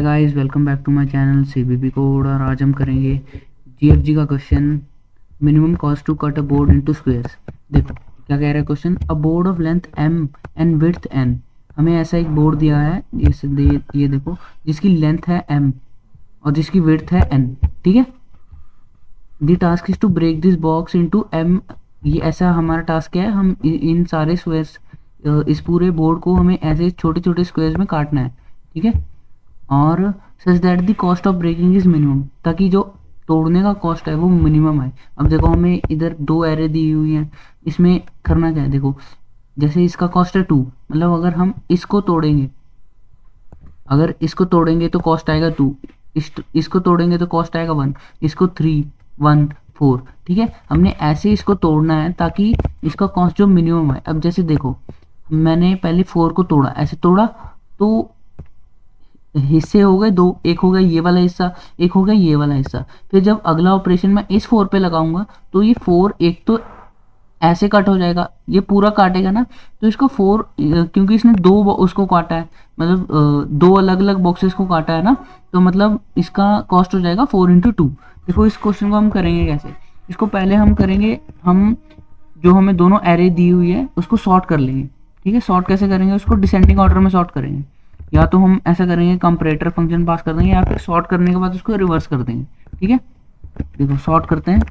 Hi guys, welcome back to my channel CBB code. और आज हम करेंगे जीएफजी का question, minimum cost to cut a board into squares. देखो क्या कह रहा है question, a board of length m and width n। हमें ऐसा एक बोर्ड दिया है, ये देखो, जिसकी लेंथ है m और जिसकी विड्थ है n। ठीक है, the task is to break this box into m। ये ऐसा हमारा टास्क है, हम इन सारे स्क्वायर्स, इस पूरे बोर्ड को हमें ऐसे छोटे छोटे स्क्वायर्स में काटना है। ठीक है, और such that the cost of breaking is minimum, ताकि जो तोड़ने का कॉस्ट है वो मिनिमम है। अब देखो हमें इधर दो एरे दी हुई हैं, इसमें करना क्या है, देखो जैसे इसका कॉस्ट है 2, मतलब अगर हम इसको तोड़ेंगे, अगर इसको तोड़ेंगे तो कॉस्ट आएगा 2, इसको तोड़ेंगे तो कॉस्ट आएगा 1, इसको 3 1 4। ठीक है, हमने ऐसे इसको तोड़ना है ताकि इसका कॉस्ट जो मिनिमम है। अब जैसे देखो, मैंने पहले 4 को तोड़ा, ऐसे तोड़ा तो हिस्से हो गए दो, एक हो गया ये वाला हिस्सा, एक हो गया ये वाला हिस्सा। फिर जब अगला ऑपरेशन मैं इस 4 पे लगाऊंगा तो ये 4 एक तो ऐसे कट हो जाएगा, ये पूरा काटेगा ना, तो इसको 4, क्योंकि इसने दो उसको काटा है, मतलब दो अलग अलग बॉक्सेस को काटा है ना, तो मतलब इसका कॉस्ट हो जाएगा 4 × 2। देखो इस क्वेश्चन को हम करेंगे कैसे, इसको पहले हम करेंगे, हम जो हमें दोनों एरे दी हुई है उसको सॉर्ट कर लेंगे। ठीक है, सॉर्ट कैसे करेंगे, उसको डिसेंडिंग ऑर्डर में सॉर्ट करेंगे। या तो हम ऐसा करेंगे, कंपैरेटर फंक्शन पास कर देंगे, या फिर सॉर्ट करने के बाद उसको रिवर्स कर देंगे। ठीक है, देखो सॉर्ट करते हैं,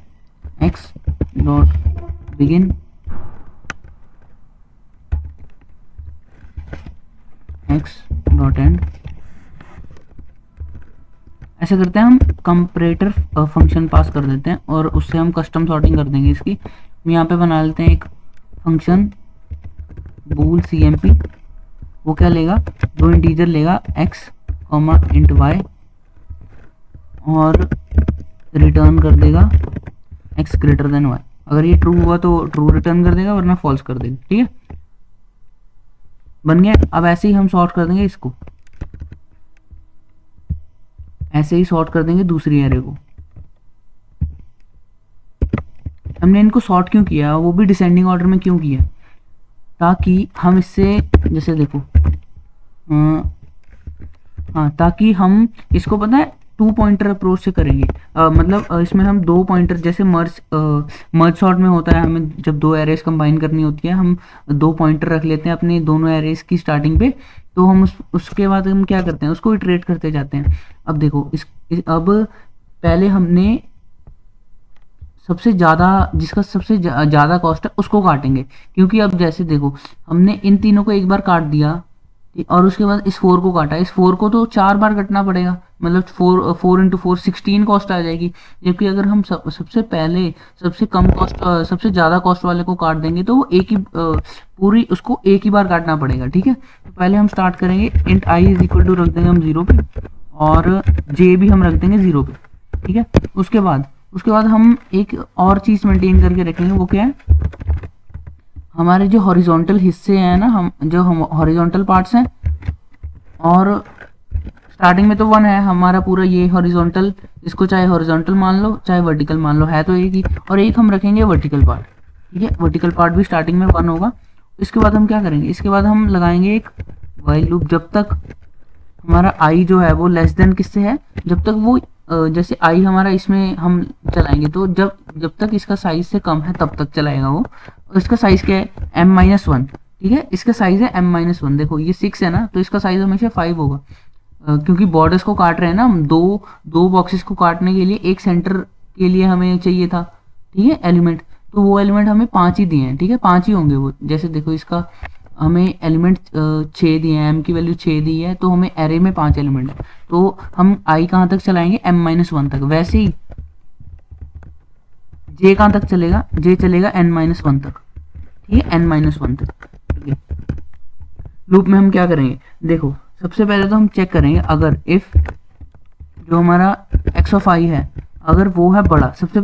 x dot begin x dot and, ऐसा करते हैं हम, कंपैरेटर फंक्शन पास कर देते हैं और उससे हम कस्टम सॉर्टिंग कर देंगे इसकी। हम यहाँ पे बना लेते हैं एक फंक्शन बूल cmp, वो क्या लेगा, दो इंटीजर लेगा x, int y, और रिटर्न कर देगा x ग्रेटर देन y। अगर ये ट्रू हुआ तो ट्रू रिटर्न कर देगा, वरना फॉल्स कर देगा। ठीक है, बन गया। अब ऐसे ही हम सॉर्ट कर देंगे इसको, ऐसे ही सॉर्ट कर देंगे दूसरी एरे को। हमने इनको सॉर्ट क्यों किया, वो भी डिसेंडिंग ऑर्डर में क्यों किया, ताकि हम इससे, जैसे देखो, हाँ, ताकि हम इसको पता है 2 पॉइंटर अप्रोच से करेंगे। मतलब इसमें हम 2 पॉइंटर, जैसे मर्ज सॉर्ट में होता है, हमें जब दो एरेज कंबाइन करनी होती है, हम 2 पॉइंटर रख लेते हैं अपने दोनों एरेज की स्टार्टिंग पे, तो हम उसके बाद हम क्या करते हैं, उसको इटरेट करते जाते हैं। अब देखो अब पहले हमने सबसे ज़्यादा, जिसका सबसे ज़्यादा कॉस्ट है उसको काटेंगे, क्योंकि अब जैसे देखो हमने इन तीनों को एक बार काट दिया और उसके बाद इस 4 को काटा, इस 4 को तो 4 बार कटना पड़ेगा, मतलब 4 × 4 16 कॉस्ट आ जाएगी। जबकि अगर हम सबसे पहले सबसे कम कॉस्ट, सबसे ज़्यादा कॉस्ट वाले को काट देंगे तो वो एक ही पूरी उसको एक ही बार काटना पड़ेगा। ठीक है, तो पहले हम स्टार्ट करेंगे, इंट i = रख देंगे हम 0 पे, और j भी हम रख देंगे 0 पे। ठीक है, उसके बाद हम एक और चीज़ मेंटेन करके रखेंगे, वो क्या है, हमारे जो हॉरिजॉन्टल हिस्से हैं ना, हम जो हॉरिजॉन्टल पार्ट्स हैं, और स्टार्टिंग में तो 1 है हमारा पूरा ये हॉरिजॉन्टल, इसको चाहे हॉरिजॉन्टल मान लो चाहे वर्टिकल मान लो, है तो एक ही, और एक हम रखेंगे वर्टिकल पार्ट। ठीक है, वर्टिकल पार्ट भी स्टार्टिंग में 1 होगा। इसके बाद हम क्या करेंगे, इसके बाद हम लगाएंगे एक व्हाइल लूप, जब तक हमारा आई जो है वो लेस देन किससे है, जब तक वो जैसे आई हमारा इसमें हम चलाएंगे तो जब तक इसका साइज से कम है तब तक चलाएगा वो। और इसका साइज क्या है, m-1। ठीक है, इसका साइज है m-1। देखो ये 6 है ना, तो इसका साइज हमेशा 5 होगा, क्योंकि बॉर्डर्स को काट रहे हैं ना हम, दो बॉक्सेस को काटने के लिए एक सेंटर के लिए हमें चाहिए था। ठीक है, एलिमेंट, तो वो एलिमेंट हमें 5 ही दिए हैं। ठीक है, 5 ही होंगे वो। जैसे देखो इसका हमें एलिमेंट 6 दिए हैं, m की वैल्यू 6 दी है, तो हमें एरे में 5 एलिमेंट है, तो हम i कहाँ तक चलाएंगे, m-1 तक। वैसे ही j कहाँ तक चलेगा, j चलेगा n-1 तक। ठीक है, n-1 तक। ठीक है, लूप में हम क्या करेंगे, देखो सबसे पहले तो हम चेक करेंगे, अगर इफ जो हमारा x ऑफ i है, अगर वो है बड़ा, सबसे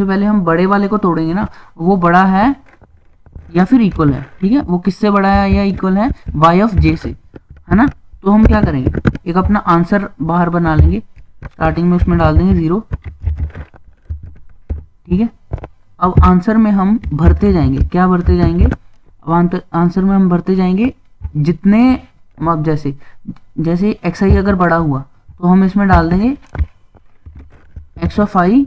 पहले हम बड़े वाले को तोड़ेंगे ना, वो बड़ा है या फिर इक्वल है। ठीक है, वो किससे बड़ा है या इक्वल है, y ऑफ j से, है ना। तो हम क्या करेंगे, एक अपना आंसर बाहर बना लेंगे, स्टार्टिंग में उसमें डाल देंगे 0। ठीक है, अब आंसर में हम भरते जाएंगे, क्या भरते जाएंगे, अब आंसर में हम भरते जाएंगे जितने अब जैसे जैसे एक्स आई अगर बड़ा हुआ तो हम इसमें डाल देंगे x of I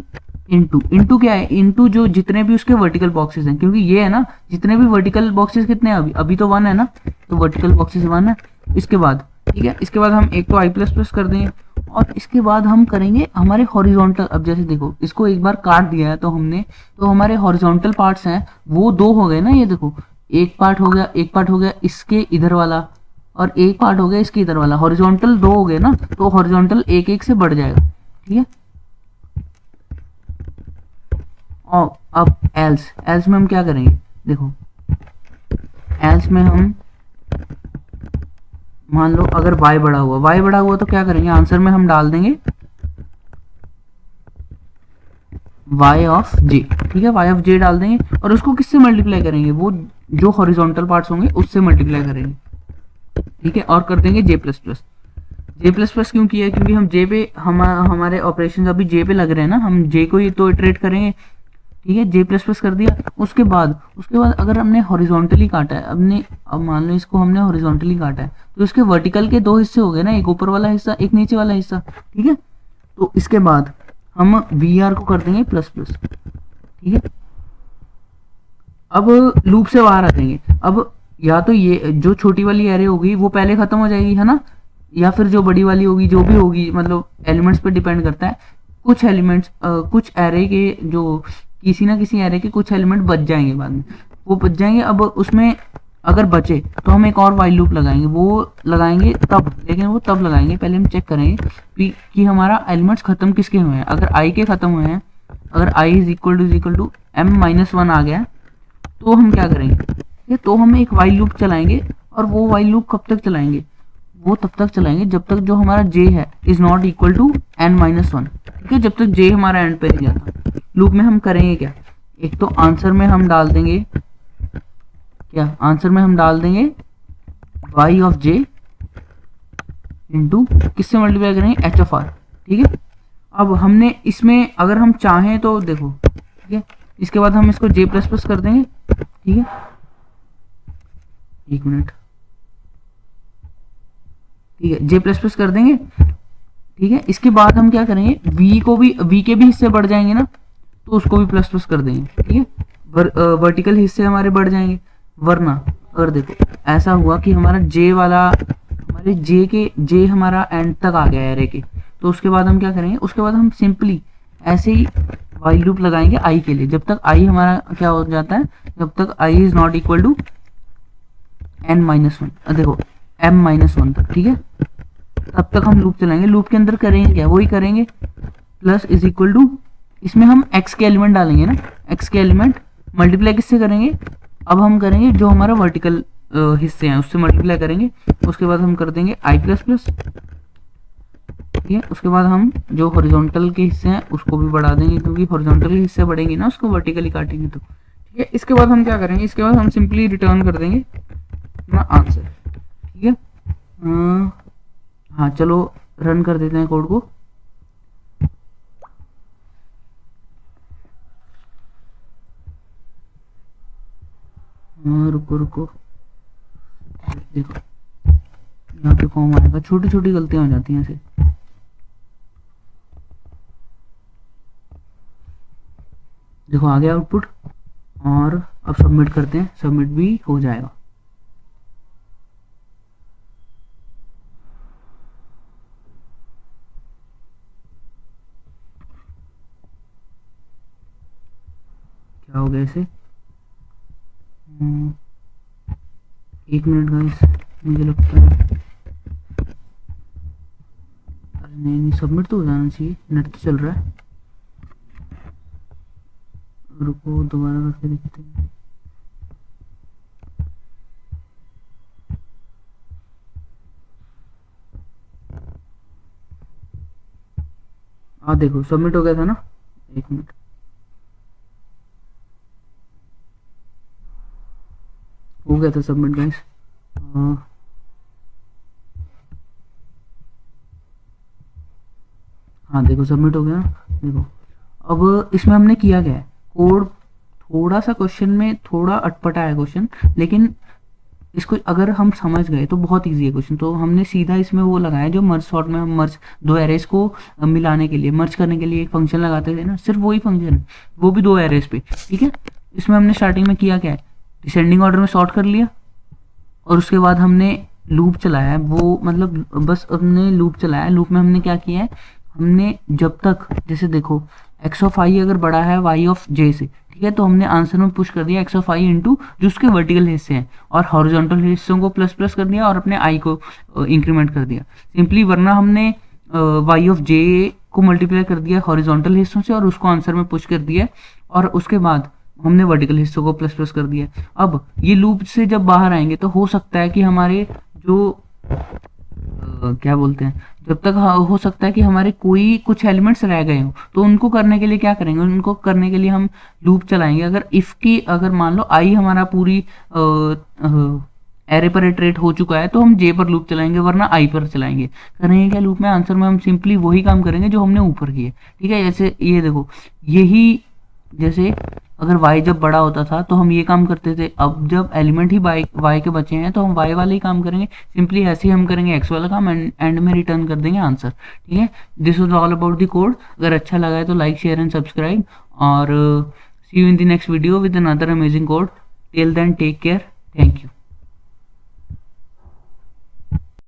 into, into क्या है, इंटू जो जितने भी उसके वर्टिकल बॉक्सेस हैं, क्योंकि ये है ना, जितने भी वर्टिकल बॉक्सेस कितने हैं अभी, अभी तो 1 है ना, तो वर्टिकल बॉक्सेस 1 है। इसके बाद ठीक है, इसके बाद हम एक तो आई प्लस प्लस कर देंगे, और इसके बाद हम करेंगे हमारे हॉरिजॉन्टल। अब जैसे देखो इसको एक बार काट दिया है तो हमने, तो हमारे हॉरिजॉन्टल पार्ट्स हैं वो 2 हो गए ना, ये देखो एक पार्ट हो गया, एक पार्ट हो गया इसके इधर वाला, और एक पार्ट हो गया इसके इधर वाला, हॉरिजॉन्टल 2 हो गए ना, तो हॉरिजॉन्टल एक एक से बढ़ जाएगा। ठीक है, और अब एल्स, एल्स में हम क्या करेंगे, देखो एल्स में हम मान लो अगर y बड़ा हुआ, y बड़ा हुआ तो क्या करेंगे, आंसर में हम डाल देंगे y ऑफ j। ठीक है, y ऑफ j डाल देंगे, और उसको किससे मल्टीप्लाई करेंगे, वो जो हॉरिजॉन्टल पार्ट्स होंगे उससे मल्टीप्लाई करेंगे। ठीक है, और कर देंगे j plus plus. j plus plus क्यों किया है, क्योंकि हम j पे हमारे ऑपरेशन अभी j पे लग रहे हैं ना, हम j को ही तो इटरेट करेंगे। ठीक है, j प्लस प्लस कर दिया। उसके बाद अगर हमने हॉरिजॉन्टली काटा है, अब मान लो इसको हमने हॉरिजॉन्टली काटा है, तो इसके वर्टिकल के 2 हिस्से हो गए ना, एक ऊपर वाला हिस्सा एक नीचे वाला हिस्सा। ठीक है, तो इसके बाद हम वी आर को कर देंगे प्लस प्लस। ठीक है, अब लूप से बाहर आ जाएंगे। अब या तो ये जो छोटी वाली एरे होगी वो पहले खत्म हो जाएगी, है ना, या फिर जो बड़ी वाली होगी, जो भी होगी, मतलब एलिमेंट्स पे डिपेंड करता है। कुछ एलिमेंट्स कुछ एरे के जो किसी ना किसी एरे के कुछ एलिमेंट बच जाएंगे बाद में, वो बच जाएंगे। अब उसमें अगर बचे तो हम एक और वाइल लूप लगाएंगे, वो लगाएंगे तब, लेकिन वो तब लगाएंगे, पहले हम चेक करेंगे कि हमारा एलिमेंट्स खत्म किसके हुए हैं। अगर आई के खत्म हुए हैं, अगर I is equal to M minus 1 आ गया, तो हम क्या करेंगे, तो हम एक वाइल लूप चलाएंगे, और वो वाइल लूप कब तक चलाएंगे, वो तब तक चलाएंगे जब तक जो हमारा j है is not equal to n minus 1। ठीक है, जब तक j हमारा एंड पे नहीं जाता। लूप में हम करेंगे क्या, एक तो आंसर में हम डाल देंगे क्या, आंसर में हम डाल देंगे y ऑफ j इंटू किससे मल्टीप्लाई करेंगे, h ऑफ r। ठीक है, अब हमने इसमें अगर हम चाहें तो देखो, ठीक है, इसके बाद हम इसको j प्लस प्लस कर देंगे। ठीक है, एक मिनट, ठीक है, j प्लस प्लस कर देंगे। ठीक है, इसके बाद हम क्या करेंगे, v के भी हिस्से बढ़ जाएंगे ना, तो उसको भी प्लस प्लस कर देंगे। ठीक है, वर्टिकल हिस्से हमारे बढ़ जाएंगे। वरना अगर देखो ऐसा हुआ कि हमारा j वाला, हमारे j हमारा एंड तक आ गया एरे के, तो उसके बाद हम क्या करेंगे, उसके बाद हम सिंपली ऐसे ही वाइल लूप लगाएंगे i के लिए, जब तक i हमारा क्या हो जाता है, जब तक i is not equal to n minus 1, देखो m माइनस 1 तक। ठीक है, तब तक हम लूप चलाएंगे। लूप के अंदर करेंगे क्या, वही करेंगे प्लस इज इक्वल टू, इसमें हम x के एलिमेंट डालेंगे ना, x के एलिमेंट मल्टीप्लाई किससे करेंगे, अब हम करेंगे जो हमारा वर्टिकल हिस्से हैं उससे मल्टीप्लाई करेंगे। उसके बाद हम कर देंगे i प्लस प्लस। ठीक है, उसके बाद हम जो हॉरिजॉन्टल के हिस्से हैं उसको भी बढ़ा देंगे, क्योंकि हॉरिजॉन्टल के हिस्से बढ़ेंगे ना, उसको वर्टिकली काटेंगे तो। ठीक है, इसके बाद हम क्या करेंगे, इसके बाद हम सिंपली रिटर्न कर देंगे अपना आंसर। ठीक है, हाँ चलो रन कर देते हैं कोड को। रुको रुको, देखो यहाँ पे फॉर्म आएगा, छोटी छोटी गलतियां हो जाती हैं ऐसे। देखो आ गया आउटपुट, और अब सबमिट करते हैं, सबमिट भी हो जाएगा। क्या हो गया इसे, एक मिनट गाइस, मुझे लगता है, अरे नहीं सबमिट तो हो जाना चाहिए, नेट तो चल रहा है। रुको दोबारा करके देखते हैं। देखो सबमिट हो गया था ना, एक मिनट, हो गया था सबमिट गाइस। हाँ देखो सबमिट हो गया। देखो अब इसमें हमने किया क्या है, कोड थोड़ा सा क्वेश्चन में थोड़ा अटपटा है क्वेश्चन, लेकिन इसको अगर हम समझ गए तो बहुत इजी है क्वेश्चन। तो हमने सीधा इसमें वो लगाया जो मर्ज सॉर्ट में हम मर्ज दो एरेज को मिलाने के लिए मर्ज करने के लिए एक फंक्शन लगाते थे ना, सिर्फ वही फंक्शन, वो भी दो एरेज पे, ठीक है। इसमें हमने स्टार्टिंग में किया क्या है, डिसेंडिंग ऑर्डर में सॉर्ट कर लिया और उसके बाद हमने लूप चलाया है, वो मतलब बस हमने लूप चलाया। लूप में हमने क्या किया है, हमने जब तक जैसे देखो एक्स ऑफ आई अगर बड़ा है वाई ऑफ जे से, ठीक है, तो हमने आंसर में पुश कर दिया एक्स ऑफ आई इंटू जो उसके वर्टिकल हिस्से हैं और हॉरिजॉन्टल हिस्सों को प्लस प्लस कर दिया और अपने आई को इंक्रीमेंट कर दिया सिंपली। वरना हमने वाई ऑफ जे को मल्टीप्लाई कर दिया हॉरिजॉन्टल हिस्सों से और उसको आंसर में पुश कर दिया और उसके बाद हमने वर्टिकल हिस्सों को प्लस प्लस कर दिया। अब ये लूप से जब बाहर आएंगे तो हो सकता है कि हमारे जो क्या बोलते हैं, जब तक हो सकता है कि हमारे कोई कुछ एलिमेंट्स रह गए हो, तो उनको करने के लिए क्या करेंगे, उनको करने के लिए हम लूप चलाएंगे। अगर इफ की अगर मान लो आई हमारा पूरी एरे पर इटरेट हो चुका है तो हम जे पर लूप चलाएंगे, वरना आई पर चलाएंगे। करेंगे क्या लूप में, आंसर में हम सिंपली वही काम करेंगे जो हमने ऊपर किए, ठीक है। जैसे ये देखो, यही जैसे अगर y जब बड़ा होता था तो हम ये काम करते थे, अब जब एलिमेंट ही y के बचे हैं तो हम y वाले ही काम करेंगे, सिंपली ऐसे ही हम करेंगे x वाला काम एंड में रिटर्न कर देंगे आंसर, ठीक है। This was all about the code. अगर अच्छा लगा है तो लाइक शेयर एंड सब्सक्राइब और see you in the next video with another amazing code. Till then take care, thank you.